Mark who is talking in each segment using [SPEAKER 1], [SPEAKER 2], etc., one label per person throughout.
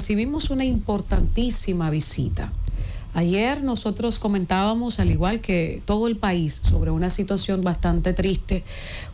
[SPEAKER 1] recibimos una importantísima visita. Ayer nosotros comentábamos, al igual que todo el país, sobre una situación bastante triste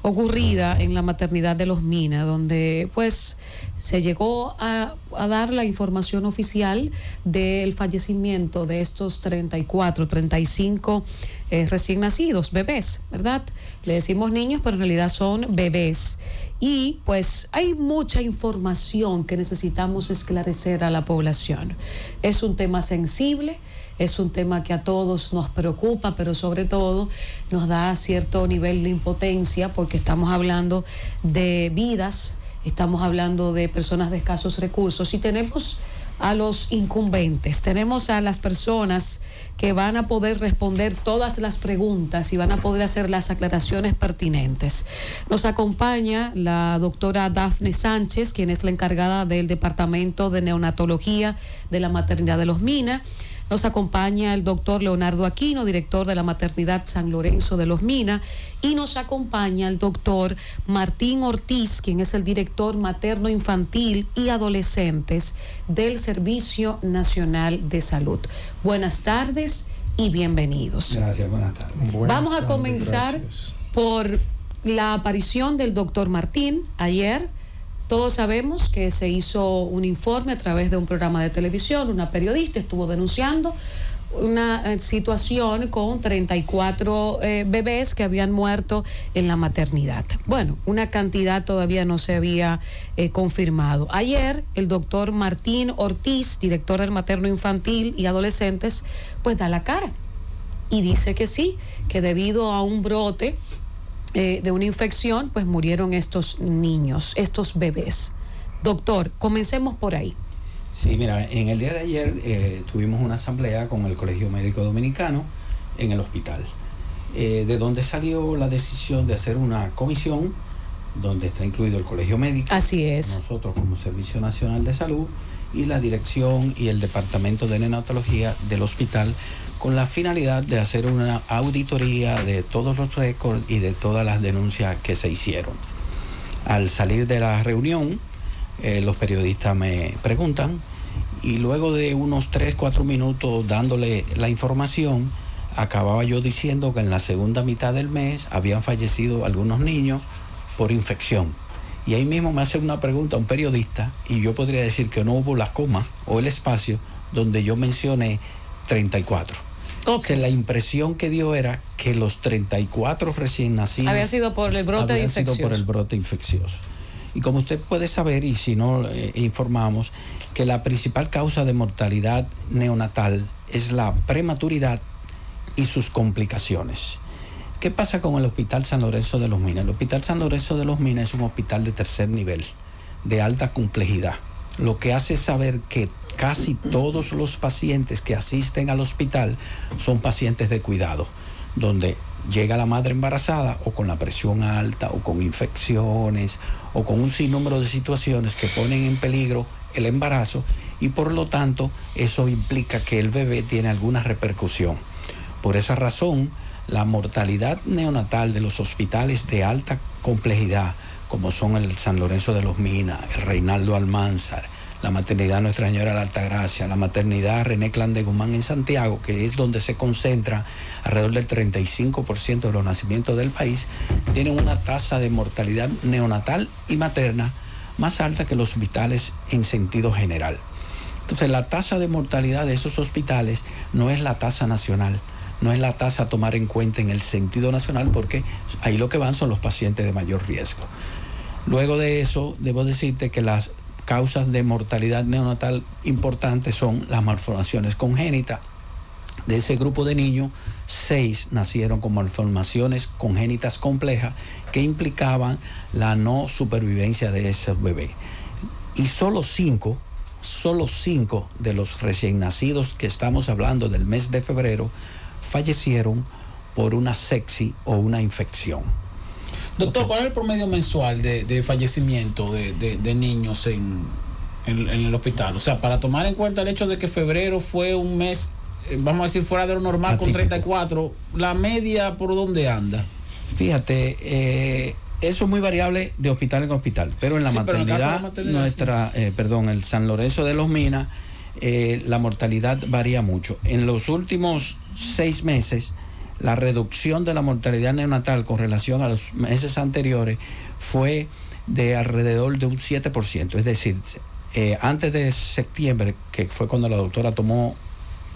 [SPEAKER 1] ocurrida en la maternidad de Los Minas, donde pues se llegó a dar la información oficial del fallecimiento de estos 34, 35 recién nacidos, bebés, ¿verdad? Le decimos niños, pero en realidad son bebés. Y pues hay mucha información que necesitamos esclarecer a la población. Es un tema sensible. Es un tema que a todos nos preocupa, pero sobre todo nos da cierto nivel de impotencia porque estamos hablando de vidas, estamos hablando de personas de escasos recursos y tenemos a los incumbentes, tenemos a las personas que van a poder responder todas las preguntas y van a poder hacer las aclaraciones pertinentes. Nos acompaña la doctora Dafne Sánchez, quien es la encargada del Departamento de Neonatología de la Maternidad de Los Minas. Nos acompaña el doctor Leonardo Aquino, director de la Maternidad San Lorenzo de Los Minas, y nos acompaña el doctor Martín Ortiz, quien es el director materno infantil y adolescentes del Servicio Nacional de Salud. Buenas tardes y bienvenidos.
[SPEAKER 2] Gracias, buenas tardes.
[SPEAKER 1] Vamos a comenzar por la aparición del doctor Martín ayer. Todos sabemos que se hizo un informe a través de un programa de televisión, una periodista estuvo denunciando una situación con 34 bebés que habían muerto en la maternidad. Bueno, una cantidad todavía no se había confirmado. Ayer el doctor Martín Ortiz, director del materno infantil y adolescentes, pues da la cara y dice que sí, que debido a un brote de una infección, pues murieron estos niños, estos bebés. Doctor, comencemos por ahí.
[SPEAKER 2] Sí, mira, en el día de ayer tuvimos una asamblea con el Colegio Médico Dominicano en el hospital, de donde salió la decisión de hacer una comisión donde está incluido el Colegio Médico.
[SPEAKER 1] Así es.
[SPEAKER 2] Nosotros como Servicio Nacional de Salud y la dirección y el Departamento de Neonatología del hospital, con la finalidad de hacer una auditoría de todos los récords y de todas las denuncias que se hicieron. Al salir de la reunión, los periodistas me preguntan y luego de unos 3-4 minutos dándole la información, acababa yo diciendo que en la segunda mitad del mes habían fallecido algunos niños por infección. Y ahí mismo me hace una pregunta un periodista y yo podría decir que no hubo la coma o el espacio donde yo mencioné 34. Okay. O sea, la impresión que dio era que los 34 recién nacidos
[SPEAKER 1] había sido por el brote
[SPEAKER 2] infeccioso. Y como usted puede saber, y si no informamos, que la principal causa de mortalidad neonatal es la prematuridad y sus complicaciones. ¿Qué pasa con el Hospital San Lorenzo de Los Minas? El Hospital San Lorenzo de Los Minas es un hospital de tercer nivel, de alta complejidad, lo que hace saber que casi todos los pacientes que asisten al hospital son pacientes de cuidado, donde llega la madre embarazada o con la presión alta o con infecciones o con un sinnúmero de situaciones que ponen en peligro el embarazo y por lo tanto eso implica que el bebé tiene alguna repercusión. Por esa razón, la mortalidad neonatal de los hospitales de alta complejidad, como son el San Lorenzo de Los Minas, el Reinaldo Almanzar, la maternidad Nuestra Señora de la Altagracia, la maternidad René Clan de Guzmán en Santiago, que es donde se concentra alrededor del 35% de los nacimientos del país, tienen una tasa de mortalidad neonatal y materna más alta que los hospitales en sentido general. Entonces, la tasa de mortalidad de esos hospitales no es la tasa nacional, no es la tasa a tomar en cuenta en el sentido nacional, porque ahí lo que van son los pacientes de mayor riesgo. Luego de eso, debo decirte que las causas de mortalidad neonatal importantes son las malformaciones congénitas. De ese grupo de niños, 6 nacieron con malformaciones congénitas complejas que implicaban la no supervivencia de ese bebé. Y solo 5 de los recién nacidos que estamos hablando del mes de febrero fallecieron por una sepsis o una infección.
[SPEAKER 3] Doctor, ¿cuál es el promedio mensual de fallecimiento de niños en el hospital? O sea, para tomar en cuenta el hecho de que febrero fue un mes, vamos a decir, fuera de lo normal, atípico, con 34, ¿la media por dónde anda?
[SPEAKER 2] Fíjate, Eso es muy variable de hospital en hospital, pero en la maternidad, el San Lorenzo de los Minas, la mortalidad varía mucho. En los últimos 6 meses, la reducción de la mortalidad neonatal con relación a los meses anteriores fue de alrededor de un 7%. Es decir, antes de septiembre, que fue cuando la doctora tomó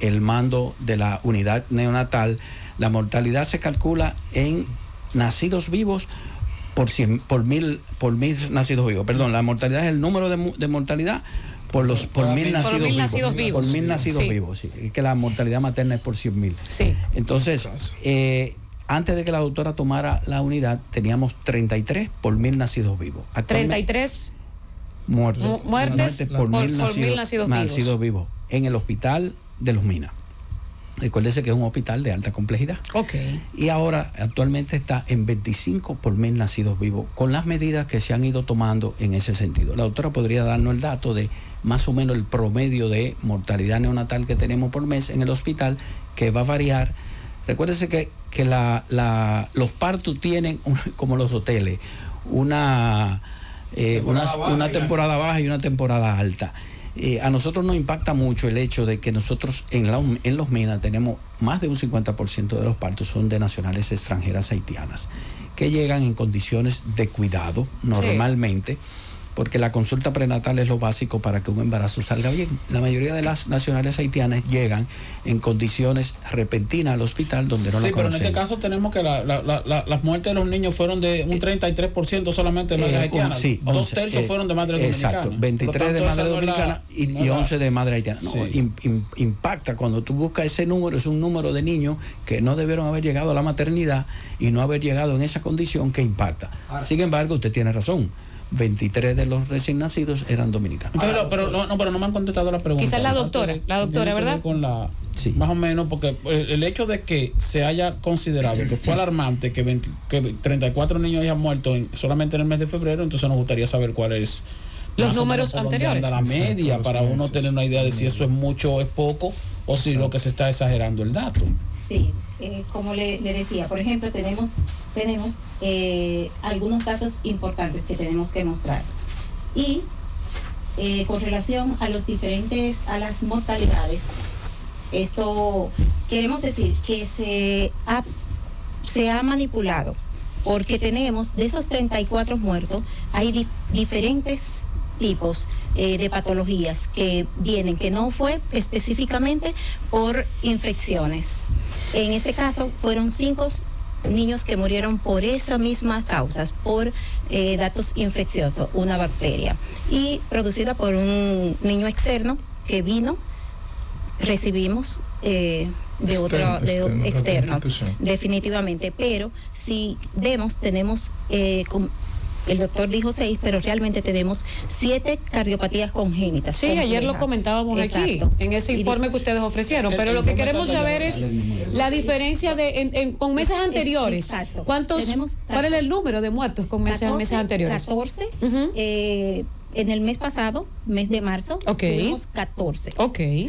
[SPEAKER 2] el mando de la unidad neonatal, la mortalidad se calcula en nacidos vivos por mil nacidos vivos. Perdón, la mortalidad es el número de mortalidad por mil nacidos vivos. Por mil nacidos vivos, sí. Es que la mortalidad materna es por 100.000.
[SPEAKER 1] Sí.
[SPEAKER 2] Entonces, antes de que la doctora tomara la unidad, teníamos 33 por 1.000 nacidos vivos.
[SPEAKER 1] 33
[SPEAKER 2] muertes por mil nacidos vivos en el hospital de Los Minas. Recuérdese que es un hospital de alta complejidad.
[SPEAKER 1] Okay.
[SPEAKER 2] Y ahora actualmente está en 25 por 1.000 nacidos vivos, con las medidas que se han ido tomando en ese sentido. La doctora podría darnos el dato de más o menos el promedio de mortalidad neonatal que tenemos por mes en el hospital, que va a variar. Recuérdese que los partos tienen, como los hoteles, una temporada baja y una temporada alta. A nosotros nos impacta mucho el hecho de que nosotros en Los Minas tenemos más de un 50% de los partos son de nacionales extranjeras haitianas, que llegan en condiciones de cuidado normalmente, sí, porque la consulta prenatal es lo básico para que un embarazo salga bien. La mayoría de las nacionales haitianas llegan en condiciones repentinas al hospital donde no la conocen. Sí,
[SPEAKER 3] pero en este caso tenemos que las muertes de los niños fueron de un 33% solamente de madres haitianas.
[SPEAKER 2] Sí,
[SPEAKER 3] 2/3 fueron de madres dominicanas.
[SPEAKER 2] Exacto, 23 de madres dominicanas y 11 de madres haitianas. No, sí. Impacta cuando tú buscas ese número, es un número de niños que no debieron haber llegado a la maternidad y no haber llegado en esa condición que impacta. Sin embargo, usted tiene razón. 23 de los recién nacidos eran dominicanos.
[SPEAKER 3] Pero no me han contestado la pregunta.
[SPEAKER 1] Quizás la doctora, ¿verdad?
[SPEAKER 3] Sí. Más o menos, porque el hecho de que se haya considerado que fue alarmante que 34 niños hayan muerto solamente en el mes de febrero, entonces nos gustaría saber cuál es
[SPEAKER 1] los números anteriores.
[SPEAKER 3] La media, para uno tener una idea de si eso es mucho o es poco, o si lo que se está exagerando el dato.
[SPEAKER 4] Sí, como le decía, por ejemplo, tenemos algunos datos importantes que tenemos que mostrar. Y con relación a a las mortalidades, esto queremos decir que se ha manipulado, porque tenemos de esos 34 muertos, hay diferentes tipos de patologías que vienen, que no fue específicamente por infecciones. En este caso fueron 5 niños que murieron por esas mismas causas, por datos infecciosos, una bacteria, y producida por un niño externo que vino, recibimos externo, definitivamente. Pero si vemos, tenemos el doctor dijo 6, pero realmente tenemos 7 cardiopatías congénitas.
[SPEAKER 1] Sí, ayer lo comentábamos. Exacto, aquí, en ese informe que ustedes ofrecieron, pero lo que queremos saber es la diferencia con meses anteriores.
[SPEAKER 4] Exacto.
[SPEAKER 1] ¿Cuál es el número de muertos con meses anteriores?
[SPEAKER 4] 14. En el mes pasado, mes de marzo, tuvimos 14.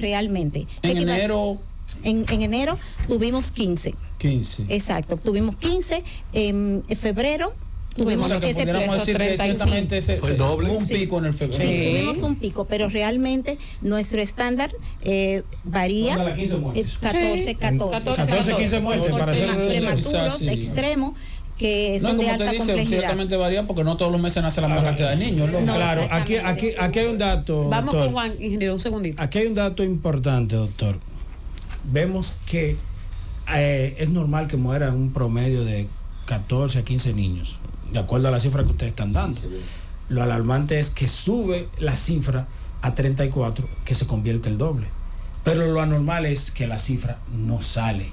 [SPEAKER 4] Realmente.
[SPEAKER 3] En enero.
[SPEAKER 4] En enero tuvimos 15. Exacto, tuvimos 15. En febrero tuvimos
[SPEAKER 3] ese fue el doble. Un pico en el febrero.
[SPEAKER 4] Sí, tuvimos un pico, pero realmente nuestro estándar varía. 14,
[SPEAKER 3] 15 muertes para ser
[SPEAKER 4] prematuros, extremos, que son de alta complejidad.
[SPEAKER 3] Ciertamente varía porque no todos los meses nace la misma cantidad de niños.
[SPEAKER 5] No, claro, aquí hay un dato.
[SPEAKER 1] Vamos,
[SPEAKER 5] doctor,
[SPEAKER 1] con Juan, ingeniero, un segundito.
[SPEAKER 5] Aquí hay un dato importante, doctor. Vemos que es normal que mueran un promedio de 14 a 15 niños, de acuerdo a la cifra que ustedes están dando. Lo alarmante es que sube la cifra a 34, que se convierte el doble. Pero lo anormal es que la cifra no sale.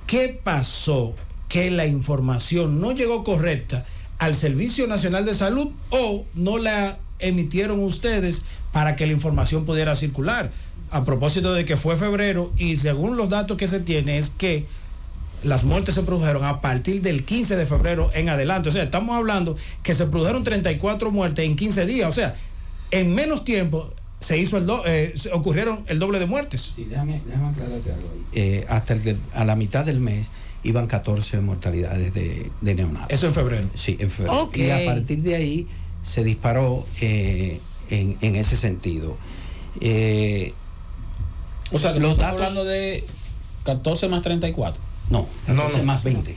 [SPEAKER 5] ¿Qué pasó? Que la información no llegó correcta al Servicio Nacional de Salud, o no la emitieron ustedes para que la información pudiera circular. A propósito de que fue febrero, y según los datos que se tiene es que las muertes se produjeron a partir del 15 de febrero en adelante. O sea, estamos hablando que se produjeron 34 muertes en 15 días. O sea, en menos tiempo ocurrieron el doble de muertes.
[SPEAKER 2] Sí, déjame aclararte algo ahí. Hasta a la mitad del mes iban 14 mortalidades de neonatos.
[SPEAKER 5] Eso en febrero.
[SPEAKER 2] Sí, en febrero.
[SPEAKER 1] Okay.
[SPEAKER 2] Y a partir de ahí se disparó en ese sentido.
[SPEAKER 3] O sea, que
[SPEAKER 2] los
[SPEAKER 3] estamos
[SPEAKER 2] datos,
[SPEAKER 3] hablando de 14 más 34.
[SPEAKER 2] No, 14 más 20.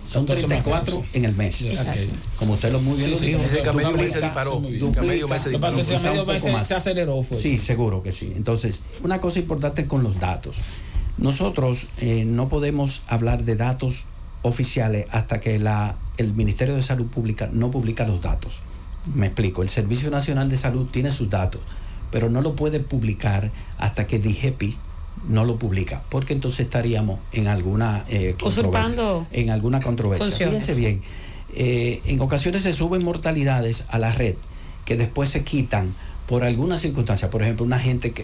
[SPEAKER 2] Son 34 en el mes.
[SPEAKER 5] Okay.
[SPEAKER 2] Como usted lo muy bien lo dijo.
[SPEAKER 6] Dice que a medio mes se
[SPEAKER 2] duplica,
[SPEAKER 6] disparó.
[SPEAKER 2] duplica,
[SPEAKER 6] Que a medio mes se
[SPEAKER 3] Lo que pasa es que a
[SPEAKER 2] duplica
[SPEAKER 3] medio
[SPEAKER 2] un poco
[SPEAKER 3] mes
[SPEAKER 2] más.
[SPEAKER 3] se aceleró. Fue
[SPEAKER 2] Sí, seguro que sí. Entonces, una cosa importante con los datos. Nosotros no podemos hablar de datos oficiales hasta que el Ministerio de Salud Pública no publica los datos. Me explico. El Servicio Nacional de Salud tiene sus datos, pero no lo puede publicar hasta que DIGEPI no lo publica, porque entonces estaríamos en alguna
[SPEAKER 1] usurpando
[SPEAKER 2] controversia.
[SPEAKER 1] funciones.
[SPEAKER 2] Fíjense bien, en ocasiones se suben mortalidades a la red que después se quitan por alguna circunstancia. Por ejemplo,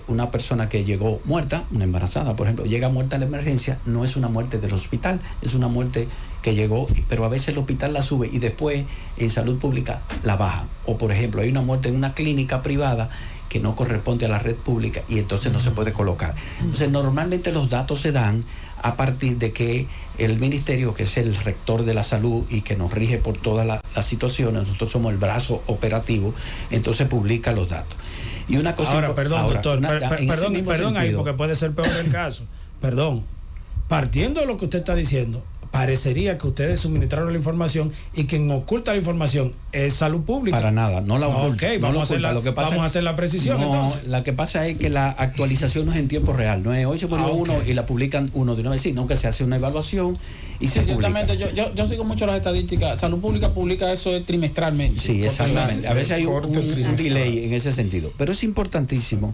[SPEAKER 2] una persona que llegó muerta, una embarazada, por ejemplo, llega muerta a la emergencia, no es una muerte del hospital, es una muerte que llegó, pero a veces el hospital la sube y después en salud pública la baja. O por ejemplo, hay una muerte en una clínica privada que no corresponde a la red pública y entonces no se puede colocar. Entonces, normalmente los datos se dan a partir de que el ministerio, que es el rector de la salud y que nos rige por todas las situaciones, nosotros somos el brazo operativo, entonces publica los datos. Y una cosa
[SPEAKER 5] Ahora, perdón, doctor, perdón ahí, porque puede ser peor el caso. Perdón. Partiendo de lo que usted está diciendo, parecería que ustedes suministraron la información y quien oculta la información es salud pública.
[SPEAKER 2] Para nada, no la oculta.
[SPEAKER 5] Ok, vamos a hacer la precisión
[SPEAKER 2] no,
[SPEAKER 5] entonces.
[SPEAKER 2] La que pasa es que la actualización no es en tiempo real, no es hoy se murió uno y la publican uno de una vez, sino que se hace una evaluación y se publica.
[SPEAKER 3] Ciertamente, yo sigo mucho las estadísticas. Salud Pública publica eso trimestralmente.
[SPEAKER 2] Sí, exactamente. A veces hay un delay en ese sentido. Pero es importantísimo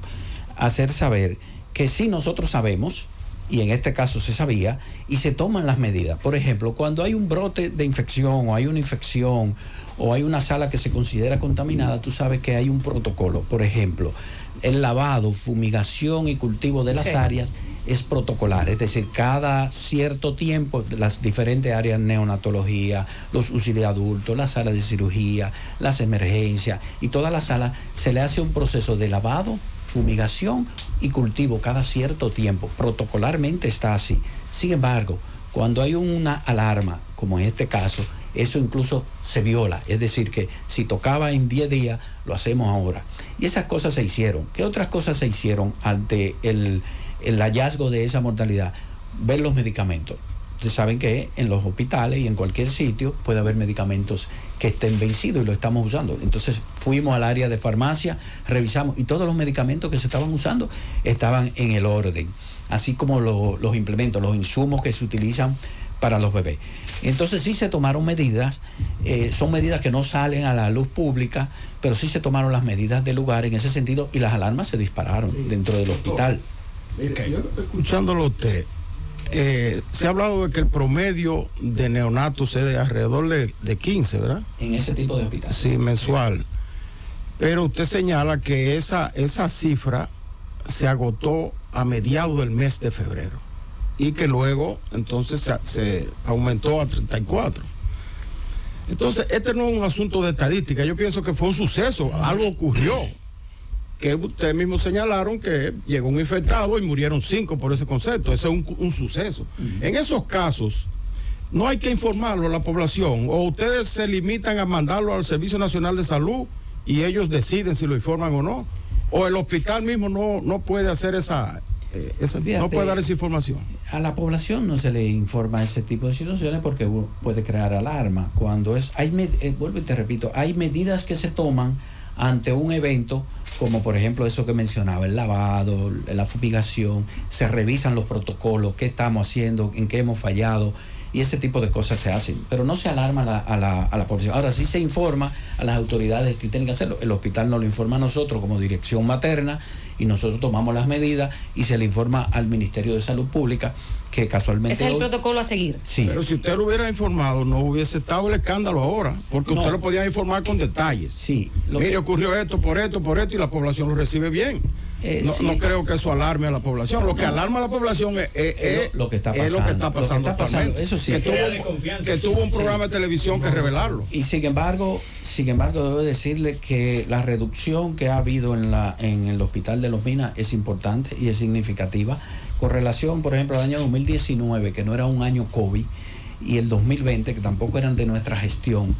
[SPEAKER 2] hacer saber que si nosotros sabemos, y en este caso se sabía, y se toman las medidas. Por ejemplo, cuando hay un brote de infección o hay una infección o hay una sala que se considera contaminada, tú sabes que hay un protocolo. Por ejemplo, el lavado, fumigación y cultivo de las áreas es protocolar, es decir, cada cierto tiempo las diferentes áreas, neonatología, los UCI de adultos, las salas de cirugía, las emergencias y todas las salas, se le hace un proceso de lavado, fumigación y cultivo cada cierto tiempo. Protocolarmente está así. Sin embargo, cuando hay una alarma, como en este caso, eso incluso se viola. Es decir, que si tocaba en 10 días, lo hacemos ahora. Y esas cosas se hicieron. ¿Qué otras cosas se hicieron ante el hallazgo de esa mortalidad? Ver los medicamentos. Ustedes saben que en los hospitales y en cualquier sitio puede haber medicamentos que estén vencidos y lo estamos usando. Entonces fuimos al área de farmacia, revisamos y todos los medicamentos que se estaban usando estaban en el orden, así como los implementos, los insumos que se utilizan para los bebés. Entonces sí se tomaron medidas, son medidas que no salen a la luz pública, pero sí se tomaron las medidas del lugar en ese sentido y las alarmas se dispararon dentro del hospital.
[SPEAKER 6] Yo escuchándolo a usted, se ha hablado de que el promedio de neonatos es de alrededor de 15, ¿verdad?
[SPEAKER 2] En ese tipo de hospitales.
[SPEAKER 6] Sí, mensual. Pero usted señala que esa cifra se agotó a mediados del mes de febrero y que luego entonces se aumentó a 34. Entonces, este no es un asunto de estadística, yo pienso que fue un suceso, algo ocurrió, que ustedes mismos señalaron que llegó un infectado y murieron 5 por ese concepto, ese es un suceso. En esos casos, no hay que informarlo a la población, o ustedes se limitan a mandarlo al Servicio Nacional de Salud y ellos deciden si lo informan o no, o el hospital mismo no puede hacer no puede dar esa información.
[SPEAKER 2] A la población no se le informa ese tipo de situaciones porque puede crear alarma. Cuando vuelvo y te repito, hay medidas que se toman ante un evento, como por ejemplo eso que mencionaba, el lavado, la fumigación, se revisan los protocolos, qué estamos haciendo, en qué hemos fallado, y ese tipo de cosas se hacen, pero no se alarma a la población. Ahora sí se informa a las autoridades que tienen que hacerlo. El hospital nos lo informa a nosotros como dirección materna y nosotros tomamos las medidas y se le informa al Ministerio de Salud Pública, que casualmente...
[SPEAKER 1] Ese es el protocolo a seguir.
[SPEAKER 2] Sí.
[SPEAKER 6] Pero si usted lo hubiera informado, no hubiese estado el escándalo ahora, porque usted lo podía informar con detalles.
[SPEAKER 2] Sí.
[SPEAKER 6] Mire, ocurrió esto, por esto, y la población lo recibe bien. No creo que eso alarme a la población. Lo que alarma a la población es lo que está pasando.
[SPEAKER 2] Eso sí.
[SPEAKER 6] Que tuvo un programa de televisión que revelarlo.
[SPEAKER 2] Y sin embargo, debo decirle que la reducción que ha habido en el hospital de Los Minas es importante y es significativa. Con relación, por ejemplo, al año 2019, que no era un año COVID, y el 2020, que tampoco eran de nuestra gestión,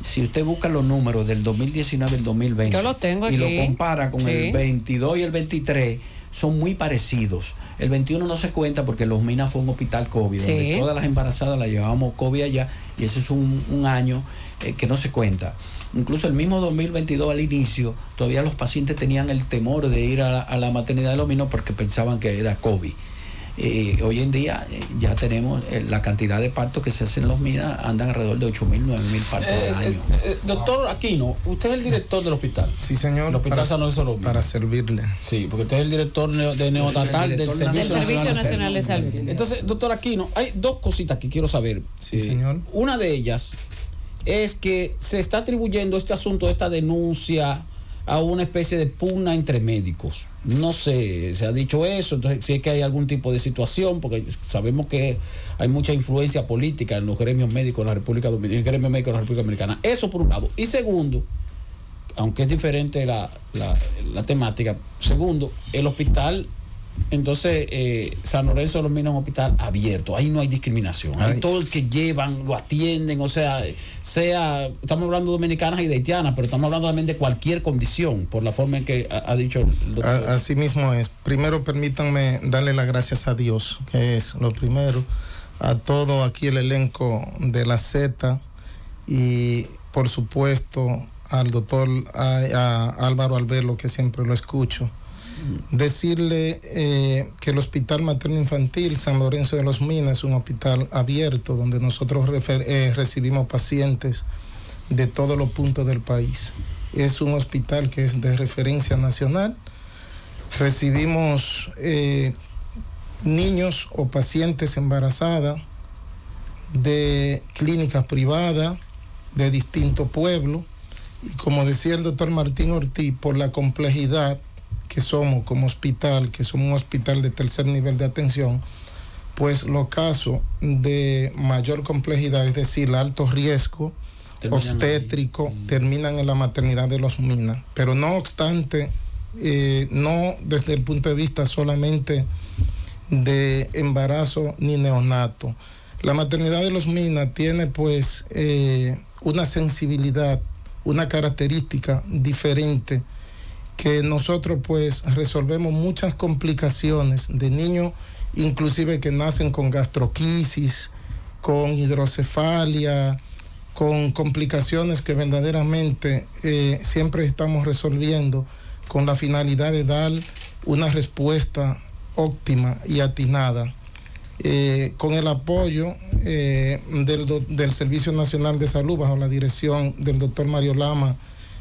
[SPEAKER 2] si usted busca los números del 2019 y el 2020
[SPEAKER 1] yo los tengo
[SPEAKER 2] y
[SPEAKER 1] aquí,
[SPEAKER 2] lo compara con el 22 y el 23, son muy parecidos. El 21 no se cuenta porque Los Minas fue un hospital COVID, donde todas las embarazadas las llevábamos COVID allá, y ese es un año que no se cuenta. Incluso el mismo 2022 al inicio, todavía los pacientes tenían el temor de ir a la maternidad de Los Minas porque pensaban que era COVID. Hoy en día ya tenemos la cantidad de partos que se hacen en Los Minas, andan alrededor de 8.000, 9.000 partos al año.
[SPEAKER 3] Doctor Aquino, usted es el director del hospital.
[SPEAKER 7] Sí, señor.
[SPEAKER 3] El hospital San Lorenzo de Los Minas.
[SPEAKER 7] Para servirle.
[SPEAKER 3] Sí, porque usted es el director de neonatal del Servicio
[SPEAKER 1] Nacional de Salud.
[SPEAKER 3] Entonces, doctor Aquino, hay dos cositas que quiero saber.
[SPEAKER 7] Sí, señor.
[SPEAKER 3] Una de ellas es que se está atribuyendo este asunto, esta denuncia, a una especie de pugna entre médicos. No sé, se ha dicho eso, entonces si es que hay algún tipo de situación, porque sabemos que hay mucha influencia política en los gremios médicos de la República Dominicana, en el gremio médico de la República Dominicana. Eso por un lado. Y segundo, aunque es diferente la temática, segundo, el hospital, entonces San Lorenzo de Los Minas es un hospital abierto, ahí no hay discriminación, ahí todo el que llevan lo atienden, o sea, estamos hablando de dominicanas y de haitianas, pero estamos hablando también de cualquier condición, por la forma en que ha dicho el doctor.
[SPEAKER 7] Así mismo es. Primero permítanme darle las gracias a Dios, que es lo primero, a todo aquí el elenco de la Z, y por supuesto al doctor a Álvaro Albelo, que siempre lo escucho. Decirle que el Hospital Materno Infantil San Lorenzo de Los Minas es un hospital abierto donde nosotros recibimos pacientes de todos los puntos del país. Es un hospital que es de referencia nacional. Recibimos niños o pacientes embarazadas de clínicas privadas de distintos pueblos, y como decía el doctor Martín Ortiz, por la complejidad que somos como hospital, que somos un hospital de tercer nivel de atención, pues los casos de mayor complejidad, es decir, alto riesgo obstétrico, terminan en la maternidad de Los Minas. Pero no obstante, no desde el punto de vista solamente de embarazo ni neonato. La maternidad de Los Minas tiene pues una sensibilidad, una característica diferente, que nosotros pues resolvemos muchas complicaciones de niños, inclusive que nacen con gastroquisis, con hidrocefalia, con complicaciones que verdaderamente siempre estamos resolviendo con la finalidad de dar una respuesta óptima y atinada. Con el apoyo del Servicio Nacional de Salud bajo la dirección del doctor Mario Lama,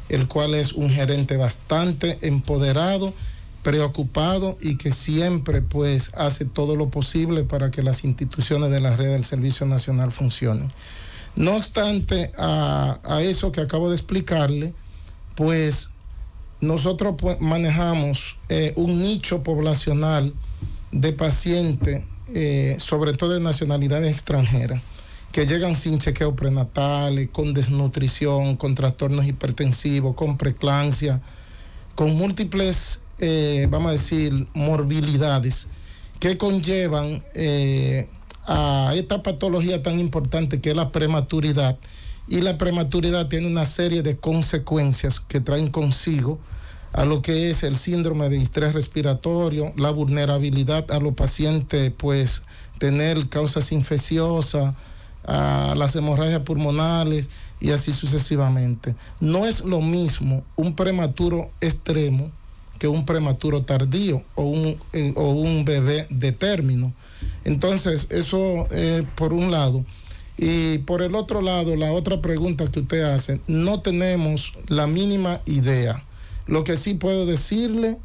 [SPEAKER 7] el cual es un gerente bastante empoderado, preocupado, y que siempre pues hace todo lo posible para que las instituciones de la red del Servicio Nacional funcionen. No obstante a eso que acabo de explicarle, pues nosotros pues manejamos un nicho poblacional de pacientes, sobre todo de nacionalidades extranjeras, que llegan sin chequeo prenatal, con desnutrición, con trastornos hipertensivos, con preeclampsia, con múltiples, vamos a decir, morbilidades que conllevan a esta patología tan importante que es la prematuridad. Y la prematuridad tiene una serie de consecuencias que traen consigo a lo que es el síndrome de distrés respiratorio, la vulnerabilidad a los pacientes, pues tener causas infecciosas, a las hemorragias pulmonares y así sucesivamente. No es lo mismo un prematuro extremo que un prematuro tardío o un bebé de término. Entonces, eso por un lado. Y por el otro lado, la otra pregunta que usted hace, no tenemos la mínima idea. Lo que sí puedo decirle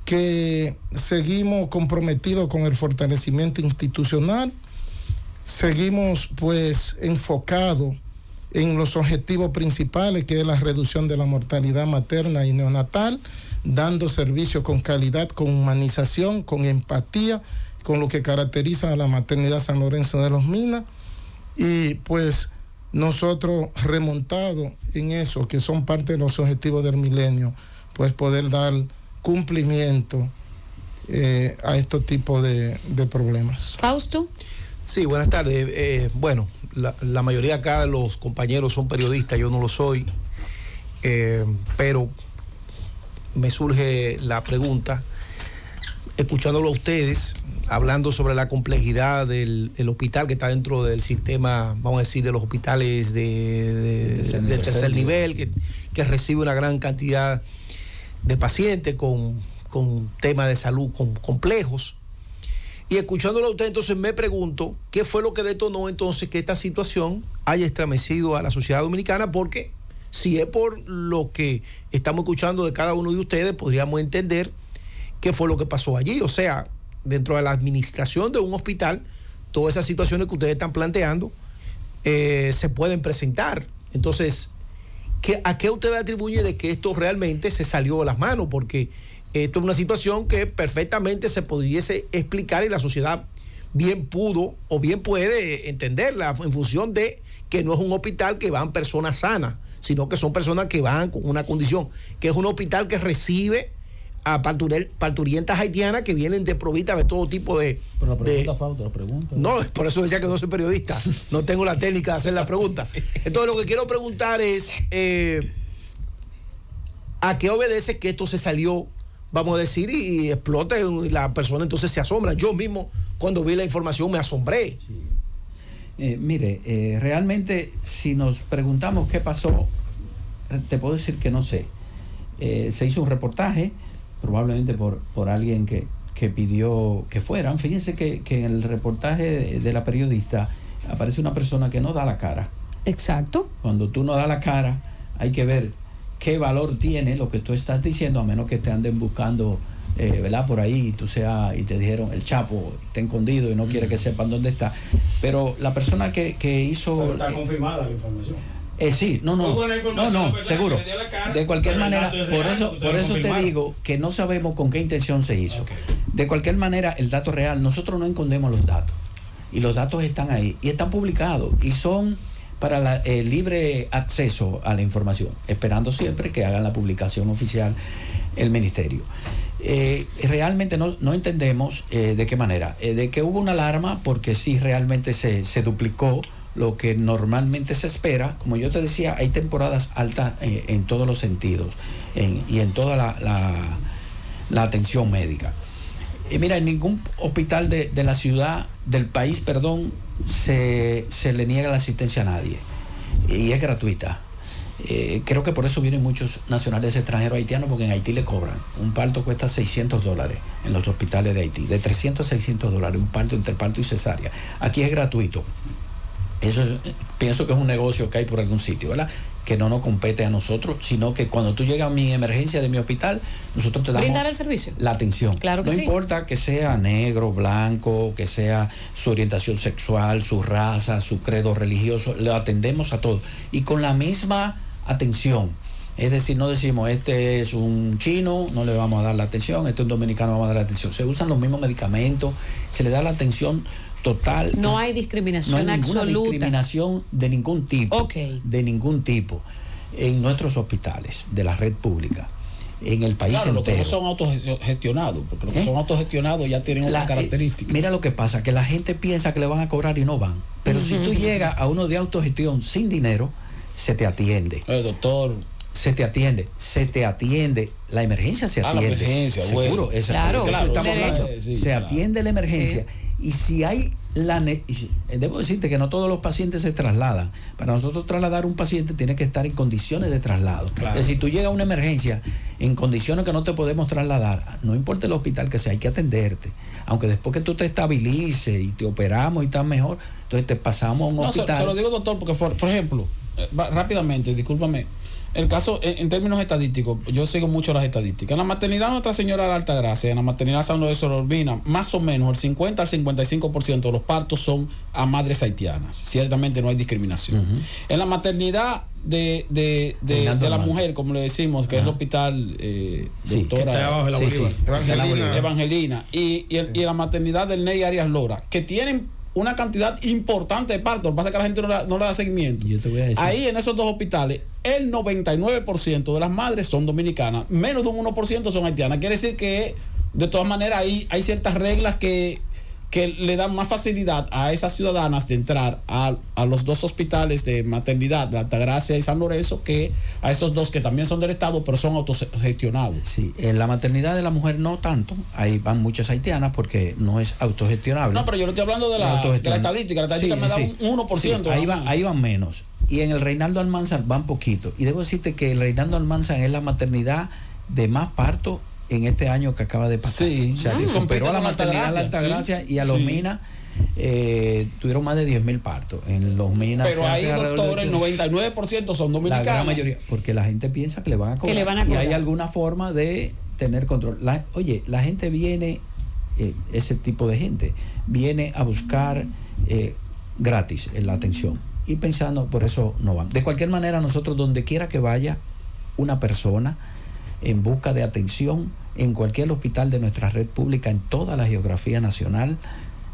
[SPEAKER 7] que seguimos comprometidos con el fortalecimiento institucional. Seguimos pues enfocados en los objetivos principales, que es la reducción de la mortalidad materna y neonatal, dando servicio con calidad, con humanización, con empatía, con lo que caracteriza a la maternidad San Lorenzo de Los Minas. Y pues nosotros remontados en eso, que son parte de los objetivos del milenio, pues poder dar cumplimiento a estos tipos de problemas.
[SPEAKER 1] Fausto.
[SPEAKER 8] Sí, buenas tardes. Bueno, la mayoría acá de los compañeros son periodistas, yo no lo soy, pero me surge la pregunta, escuchándolo a ustedes, hablando sobre la complejidad del hospital que está dentro del sistema, vamos a decir, de los hospitales de tercer nivel, que recibe una gran cantidad de pacientes con temas de salud complejos. Y escuchándolo a usted, entonces me pregunto, ¿qué fue lo que detonó entonces que esta situación haya estremecido a la sociedad dominicana? Porque si es por lo que estamos escuchando de cada uno de ustedes, podríamos entender qué fue lo que pasó allí. O sea, dentro de la administración de un hospital, todas esas situaciones que ustedes están planteando se pueden presentar. Entonces, ¿a qué usted atribuye de que esto realmente se salió de las manos? Porque esto es una situación que perfectamente se pudiese explicar y la sociedad bien pudo o bien puede entenderla en función de que no es un hospital que van personas sanas, sino que son personas que van con una condición, que es un hospital que recibe a parturientas haitianas que vienen desprovistas de todo tipo de...
[SPEAKER 3] Pero la pregunta, Fausto, la pregunta.
[SPEAKER 8] No, por eso decía que no soy periodista, no tengo la técnica de hacer la pregunta. Entonces lo que quiero preguntar es, ¿a qué obedece que esto se salió, vamos a decir, y explota y la persona entonces se asombra? Yo mismo, cuando vi la información, me asombré.
[SPEAKER 2] Sí. Mire, realmente, si nos preguntamos qué pasó, te puedo decir que no sé. Se hizo un reportaje, probablemente por alguien que pidió que fueran. Fíjense que en el reportaje de la periodista aparece una persona que no da la cara.
[SPEAKER 1] Exacto.
[SPEAKER 2] Cuando tú no das la cara, hay que ver qué valor tiene lo que tú estás diciendo, a menos que te anden buscando, ¿verdad? Por ahí y te dijeron el Chapo está escondido y no quiere que sepan dónde está. Pero la persona que hizo...
[SPEAKER 5] Pero está confirmada la información.
[SPEAKER 2] Sí, no, seguro. De cualquier manera, por eso te digo que no sabemos con qué intención se hizo. Okay. De cualquier manera, el dato real, nosotros no escondemos los datos. Y los datos están ahí y están publicados y son para el libre acceso a la información, esperando siempre que hagan la publicación oficial el ministerio. Realmente no entendemos de qué manera. De que hubo una alarma porque sí realmente se duplicó lo que normalmente se espera. Como yo te decía, hay temporadas altas en todos los sentidos y en toda la atención médica. Mira, en ningún hospital de la ciudad, del país, perdón, se le niega la asistencia a nadie y es gratuita. Creo que por eso vienen muchos nacionales extranjeros haitianos, porque en Haití le cobran. Un parto cuesta $600 en los hospitales de Haití, de $300 a $600, un parto entre parto y cesárea. Aquí es gratuito. Eso pienso que es un negocio que hay por algún sitio, ¿verdad? Que no nos compete a nosotros, sino que cuando tú llegas a mi emergencia de mi hospital, nosotros te damos
[SPEAKER 1] brindar el servicio,
[SPEAKER 2] la atención.
[SPEAKER 1] Claro que
[SPEAKER 2] no
[SPEAKER 1] sí.
[SPEAKER 2] importa que sea negro, blanco, que sea su orientación sexual, su raza, su credo religioso, le atendemos a todos y con la misma atención. Es decir, no decimos este es un chino, no le vamos a dar la atención, este es un dominicano, vamos a dar la atención. Se usan los mismos medicamentos, se le da la atención total.
[SPEAKER 1] No hay discriminación absoluta.
[SPEAKER 2] No hay discriminación de ningún tipo.
[SPEAKER 1] Okay.
[SPEAKER 2] De ningún tipo en nuestros hospitales de la red pública. En el país entero.
[SPEAKER 3] Los que no son autogestionados, porque los que son autogestionados ya tienen otras características.
[SPEAKER 2] Mira lo que pasa, que la gente piensa que le van a cobrar y no van. Pero si tú llegas a uno de autogestión sin dinero, se te atiende.
[SPEAKER 3] Doctor.
[SPEAKER 2] Se te atiende, la emergencia se atiende.
[SPEAKER 3] La emergencia,
[SPEAKER 2] seguro,
[SPEAKER 3] bueno.
[SPEAKER 1] Claro,
[SPEAKER 2] se atiende la emergencia. Y si hay debo decirte que no todos los pacientes se trasladan. Para nosotros trasladar un paciente tiene que estar en condiciones de traslado.
[SPEAKER 3] Claro.
[SPEAKER 2] Es decir, tú llegas a una emergencia en condiciones que no te podemos trasladar, no importa el hospital que sea, hay que atenderte. Aunque después que tú te estabilices y te operamos y estás mejor, entonces te pasamos a un hospital.
[SPEAKER 3] Se lo digo, doctor, porque por ejemplo, rápidamente, discúlpame, el caso en términos estadísticos, yo sigo mucho las estadísticas. En la maternidad Nuestra Señora de la Altagracia, en la maternidad San Lorenzo de Sororbina, más o menos el 50 al 55% de los partos son a madres haitianas. Ciertamente no hay discriminación. En la maternidad de la mujer, como le decimos, que es el hospital doctora,
[SPEAKER 5] que está abajo de la Bolívar.
[SPEAKER 3] Evangelina. Y en la maternidad del Ney Arias Lora, que tienen una cantidad importante de partos. Lo que pasa es que la gente no le da seguimiento.
[SPEAKER 2] Yo te voy a decir.
[SPEAKER 3] Ahí en esos dos hospitales, el 99% de las madres son dominicanas, menos de un 1% son haitianas. Quiere decir que de todas maneras hay ciertas reglas que que le dan más facilidad a esas ciudadanas de entrar a los dos hospitales de maternidad, de Altagracia y San Lorenzo, que a esos dos que también son del Estado, pero son autogestionables.
[SPEAKER 2] Sí, en la maternidad de la mujer no tanto, ahí van muchas haitianas porque no es autogestionable.
[SPEAKER 3] No, pero yo no estoy hablando de la estadística, la estadística me da un 1%.
[SPEAKER 2] Sí, ahí van menos. Y en el Reinaldo Almanzar van poquito. Y debo decirte que el Reinaldo Almanzar es la maternidad de más parto en este año que acaba de pasar.
[SPEAKER 3] Sí,
[SPEAKER 2] o sea, que superó a la maternidad de la Altagracia y a los Minas tuvieron más de 10.000 partos. En los Minas.
[SPEAKER 3] Pero ahí, doctor, el 99% son dominicanos.
[SPEAKER 2] La gran mayoría, porque la gente piensa que le van a cobrar. Y hay alguna forma de tener control. La gente viene, ese tipo de gente, viene a buscar gratis la atención. Y pensando, por eso no van. De cualquier manera, nosotros donde quiera que vaya una persona en busca de atención, en cualquier hospital de nuestra red pública, en toda la geografía nacional,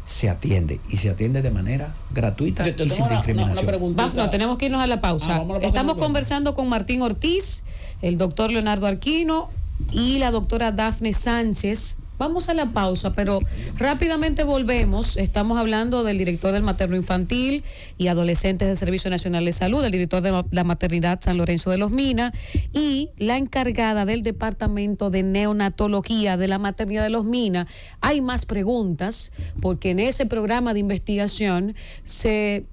[SPEAKER 2] se atiende. Y se atiende de manera gratuita y sin discriminación.
[SPEAKER 1] No, tenemos que irnos a la pausa. Estamos conversando con Martín Ortiz, el doctor Leonardo Aquino y la doctora Dafne Sánchez. Vamos a la pausa, pero rápidamente volvemos. Estamos hablando del director del Materno Infantil y Adolescentes del Servicio Nacional de Salud, el director de la Maternidad San Lorenzo de los Minas y la encargada del Departamento de Neonatología de la Maternidad de los Minas. Hay más preguntas porque en ese programa de investigación se